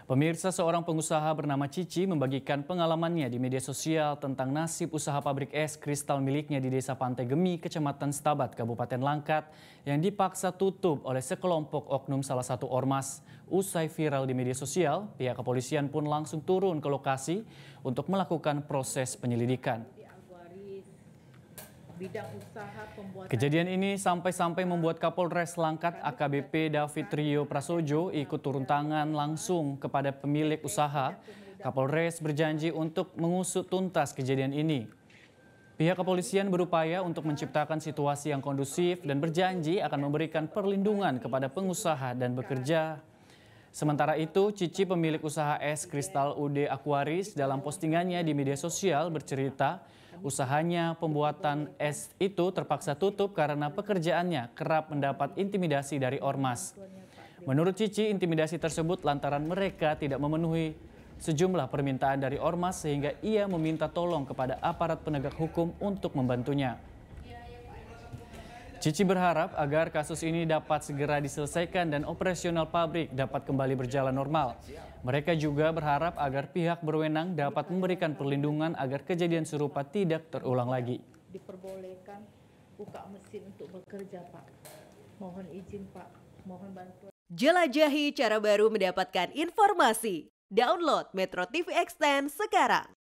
Pemirsa, seorang pengusaha bernama Cici membagikan pengalamannya di media sosial tentang nasib usaha pabrik es kristal miliknya di Desa Pantai Gemi, Kecamatan Stabat, Kabupaten Langkat, yang dipaksa tutup oleh sekelompok oknum salah satu ormas. Usai viral di media sosial, pihak kepolisian pun langsung turun ke lokasi untuk melakukan proses penyelidikan. Kejadian ini sampai-sampai membuat Kapolres Langkat AKBP David Rio Prasojo ikut turun tangan langsung kepada pemilik usaha. Kapolres berjanji untuk mengusut tuntas kejadian ini. Pihak kepolisian berupaya untuk menciptakan situasi yang kondusif dan berjanji akan memberikan perlindungan kepada pengusaha dan bekerja. Sementara itu, Cici, pemilik usaha es kristal UD Aquaris, dalam postingannya di media sosial bercerita usahanya pembuatan es itu terpaksa tutup karena pekerjaannya kerap mendapat intimidasi dari ormas. Menurut Cici, intimidasi tersebut lantaran mereka tidak memenuhi sejumlah permintaan dari ormas sehingga ia meminta tolong kepada aparat penegak hukum untuk membantunya. Cici berharap agar kasus ini dapat segera diselesaikan dan operasional pabrik dapat kembali berjalan normal. Mereka juga berharap agar pihak berwenang dapat memberikan perlindungan agar kejadian serupa tidak terulang lagi. Diperbolehkan buka mesin untuk bekerja, Pak. Mohon izin, Pak. Mohon bantuan. Jelajahi cara baru mendapatkan informasi. Download Metro TV Extend sekarang.